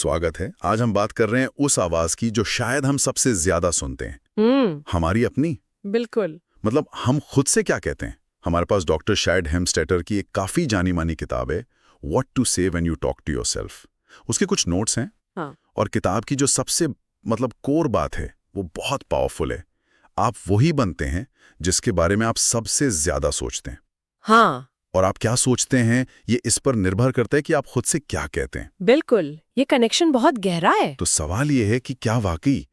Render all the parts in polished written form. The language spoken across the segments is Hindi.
स्वागत है। आज हम बात कर रहे हैं उस आवाज की जो शायद हम सबसे ज्यादा सुनते हैं। हमारी अपनी। बिल्कुल। मतलब हम खुद से क्या कहते हैं। हमारे पास डॉक्टर शैड हेम्स्टेटर की एक काफी जानी मानी किताब है, what to say when you talk to yourself. उसके कुछ नोट्स हैं। हाँ। और किताब की जो सबसे कोर बात है वो बहुत पावरफुल है। आप वही बनते हैं जिसके बारे में आप सबसे ज्यादा सोचते हैं। हाँ। और आप क्या सोचते हैं ये इस पर निर्भर करता है कि आप खुद से क्या कहते हैं। बिल्कुल, ये कनेक्शन बहुत गहरा है। तो सवाल ये है कि क्या वाकई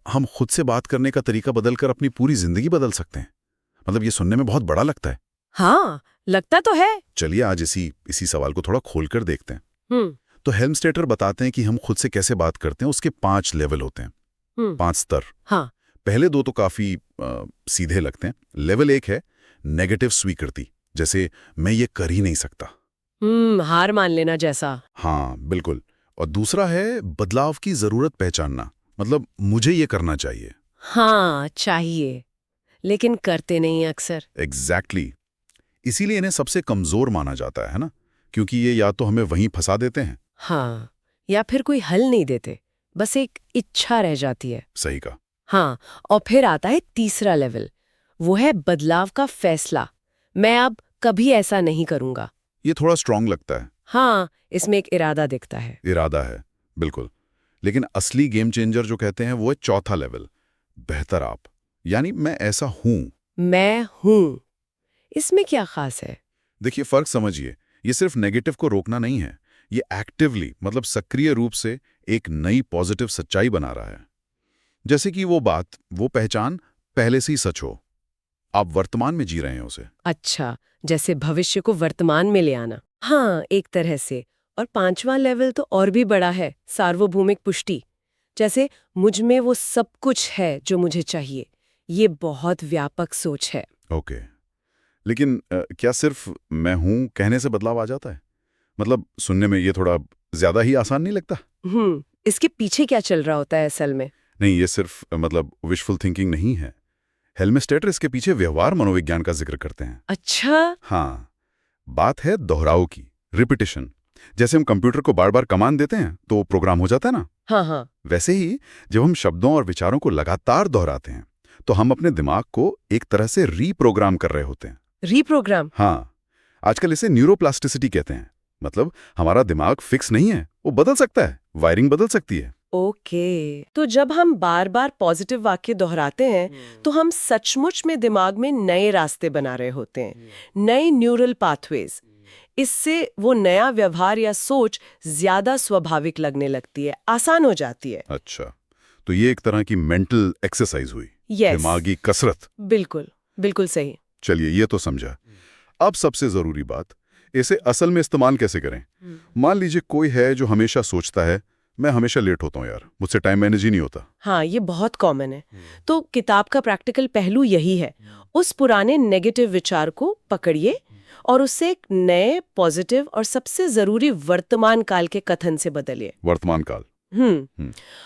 हम खुद से बात करने का तरीका बदलकर अपनी पूरी जिंदगी बदल सकते हैं। मतलब ये सुनने में बहुत बड़ा लगता है। हाँ, लगता तो है। चलिए आज इसी सवाल को थोड़ा खोलकर देखते हैं। तो हेल्मस्टेटर बताते हैं कि हम खुद से कैसे बात करते हैं। उसके 5 लेवल होते हैं, 5 स्तर। हाँ। पहले 2 तो काफी सीधे लगते हैं। लेवल 1 है नेगेटिव स्वीकृति, जैसे मैं ये कर ही नहीं सकता। हार मान लेना जैसा। हाँ बिल्कुल। और दूसरा है बदलाव की जरूरत पहचानना, मतलब मुझे ये करना चाहिए। हाँ, चाहिए, लेकिन करते नहीं अक्सर। एग्जैक्टली। इसीलिए इन्हें सबसे कमजोर माना जाता है ना, क्योंकि ये या तो हमें वहीं फंसा देते हैं। हाँ, या फिर कोई हल नहीं देते, बस एक इच्छा रह जाती है। सही कहा। हाँ, और फिर आता है तीसरा लेवल, वो है बदलाव का फैसला। मैं अब कभी ऐसा नहीं करूंगा। ये थोड़ा स्ट्रांग लगता है। हाँ, इसमें एक इरादा दिखता है। इरादा है, बिल्कुल। लेकिन असली गेम चेंजर जो कहते हैं वो है चौथा लेवल, बेहतर आप। यानी मैं ऐसा हूं। मैं हूं, इसमें क्या खास है? देखिए फर्क समझिए, ये सिर्फ नेगेटिव को रोकना नहीं है, ये एक्टिवली मतलब सक्रिय रूप से एक नई पॉजिटिव सच्चाई बना रहा है। जैसे कि वो बात, वो पहचान पहले से ही सच हो, आप वर्तमान में जी रहे हैं उसे। अच्छा, जैसे भविष्य को वर्तमान में ले आना। हाँ, एक तरह से। और 5वां लेवल तो और भी बड़ा है, सार्वभौमिक पुष्टि। जैसे मुझ में वो सब कुछ है जो मुझे चाहिए। ये बहुत व्यापक सोच है। ओके। लेकिन क्या सिर्फ मैं हूं कहने से बदलाव आ जाता है? मतलब सुनने में ये थोड़ा ज्यादा ही आसान नहीं लगता? इसके पीछे क्या चल रहा होता है असल में? नहीं, ये सिर्फ विशफुल थिंकिंग नहीं है। हेल्मस्टेटर इसके पीछे व्यवहार मनोविज्ञान का जिक्र करते हैं। अच्छा। हाँ, बात है दोहराव की, रिपीटिशन। जैसे हम कंप्यूटर को बार बार कमांड देते हैं तो वो प्रोग्राम हो जाता है ना। हाँ हाँ। वैसे ही जब हम शब्दों और विचारों को लगातार दोहराते हैं तो हम अपने दिमाग को एक तरह से रीप्रोग्राम कर रहे होते हैं। रीप्रोग्राम? हाँ, आजकल इसे न्यूरोप्लास्टिसिटी कहते हैं। मतलब हमारा दिमाग फिक्स नहीं है, वो बदल सकता है, वायरिंग बदल सकती है। ओके, तो जब हम बार बार पॉजिटिव वाक्य दोहराते हैं तो हम सचमुच में दिमाग में नए रास्ते बना रहे होते हैं, नए न्यूरल पाथवेज। इससे वो नया व्यवहार या सोच ज्यादा स्वाभाविक लगने लगती है, आसान हो जाती है। अच्छा, तो ये एक तरह की मेंटल एक्सरसाइज हुई। यस, दिमागी कसरत। बिल्कुल बिल्कुल सही। चलिए ये तो समझा। अब सबसे जरूरी बात, इसे असल में इस्तेमाल कैसे करें। मान लीजिए कोई है जो हमेशा सोचता है मैं हमेशा लेट होता हूँ यार, मुझसे टाइम मैनेज ही नहीं होता। हाँ, ये बहुत कॉमन है। तो किताब का प्रैक्टिकल पहलू यही है, उस पुराने नेगेटिव विचार को पकड़िए और उससे एक नए पॉजिटिव और सबसे जरूरी वर्तमान काल के कथन से बदलिए। वर्तमान काल।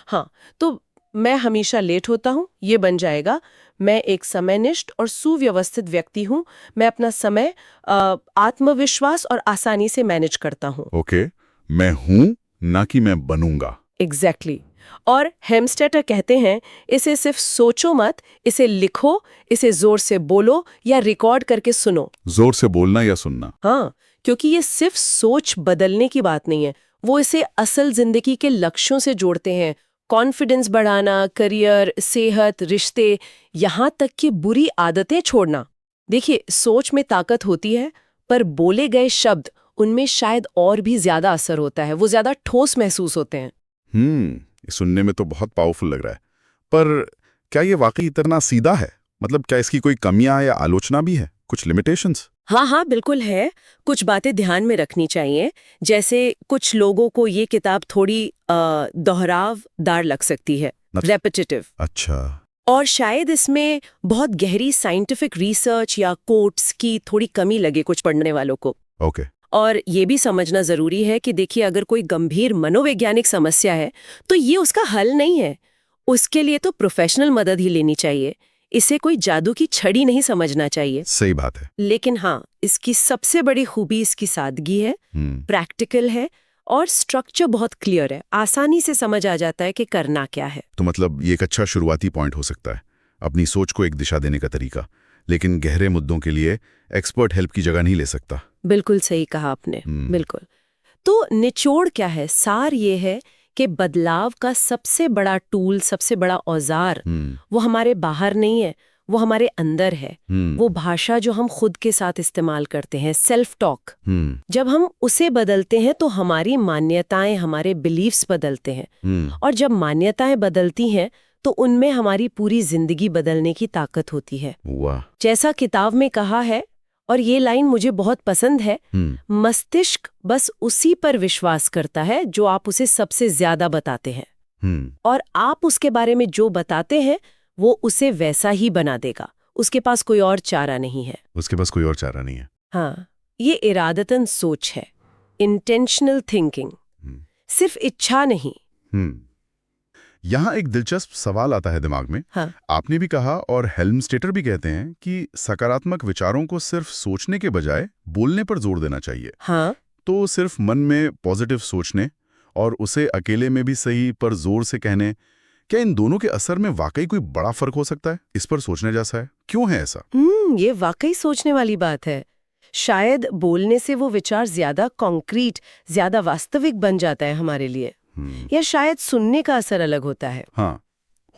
हाँ, तो मैं हमेशा लेट होता हूँ, ये बन जाएगा मैं एक समयनिष्ठ और सुव्यवस्थित व्यक्ति हूँ। मैं अपना समय आत्मविश्वास और आसानी से मैनेज करता हूँ। ओके, मैं हूँ ना कि मैं बनूंगा। एग्जैक्टली। और हेम्स्टेटर कहते हैं इसे सिर्फ सोचो मत, इसे लिखो, इसे जोर से बोलो या रिकॉर्ड करके सुनो। जोर से बोलना या सुनना? हाँ, क्योंकि ये सिर्फ सोच बदलने की बात नहीं है, वो इसे असल जिंदगी के लक्ष्यों से जोड़ते हैं। कॉन्फिडेंस बढ़ाना, करियर, सेहत, रिश्ते, यहाँ तक कि बुरी आदतें छोड़ना। देखिए, सोच में ताकत होती है, पर बोले गए शब्द उनमें शायद और भी ज्यादा असर होता है, वो ज्यादा ठोस महसूस होते हैं। सुनने में तो बहुत पावरफुल लग रहा है, पर क्या ये वाकई इतना सीधा है? मतलब क्या इसकी कोई कमियां या आलोचना भी है, कुछ लिमिटेशंस? हाँ हाँ, बिल्कुल है। कुछ बातें ध्यान में रखनी चाहिए। जैसे कुछ लोगों को ये किताब थोड़ी दोहरावदार लग सकती है, रेपिटेटिव। अच्छा। और शायद इसमें बहुत गहरी साइंटिफिक रिसर्च या कोट्स की थोड़ी कमी लगे कुछ पढ़ने वालों को। ओके। और ये भी समझना जरूरी है कि देखिए, अगर कोई गंभीर मनोवैज्ञानिक समस्या है तो ये उसका हल नहीं है। उसके लिए तो प्रोफेशनल मदद ही लेनी चाहिए। इसे कोई जादू की छड़ी नहीं समझना चाहिए। सही बात है। लेकिन हाँ, इसकी सबसे बड़ी खूबी इसकी सादगी है, प्रैक्टिकल है और स्ट्रक्चर बहुत क्लियर है, आसानी से समझ आ जाता है कि करना क्या है। तो मतलब ये एक अच्छा शुरुआती पॉइंट हो सकता है, अपनी सोच को एक दिशा देने का तरीका। लेकिन गहरे मुद्दों के लिए एक्सपर्ट हेल्प की जगह नहीं ले सकता। बिल्कुल सही कहा आपने, बिल्कुल। तो निचोड़ क्या है? सार ये है कि बदलाव का सबसे बड़ा टूल, सबसे बड़ा औजार वो हमारे बाहर नहीं है, वो हमारे अंदर है। वो भाषा जो हम खुद के साथ इस्तेमाल करते हैं, सेल्फ टॉक। जब हम उसे बदलते हैं तो हमारी मान्यताएं, हमारे बिलीफ्स बदलते हैं। और जब मान्यताएं बदलती हैं तो उनमें हमारी पूरी जिंदगी बदलने की ताकत होती है। वाह। जैसा किताब में कहा है, और ये लाइन मुझे बहुत पसंद है, मस्तिष्क बस उसी पर विश्वास करता है जो आप उसे सबसे ज्यादा बताते हैं। और आप उसके बारे में जो बताते हैं वो उसे वैसा ही बना देगा। उसके पास कोई और चारा नहीं है। उसके पास कोई और चारा नहीं है। हाँ, ये इरादतन सोच है, इंटेंशनल थिंकिंग, सिर्फ इच्छा नहीं। यहाँ एक दिलचस्प सवाल आता है दिमाग में। हाँ। आपने भी कहा और हेल्मस्टेटर भी कहते हैं कि सकारात्मक विचारों को सिर्फ सोचने के बजाय बोलने पर जोर देना चाहिए। हाँ। तो सिर्फ मन में पॉजिटिव सोचने और उसे अकेले में भी सही पर जोर से कहने, क्या इन दोनों के असर में वाकई कोई बड़ा फर्क हो सकता है? इस पर सोचने जैसा है। क्यों है ऐसा? ये वाकई सोचने वाली बात है। शायद बोलने से वो विचार ज्यादा कॉन्क्रीट, ज्यादा वास्तविक बन जाता है हमारे लिए। या शायद सुनने का असर अलग होता है। हाँ,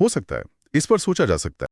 हो सकता है। इस पर सोचा जा सकता है।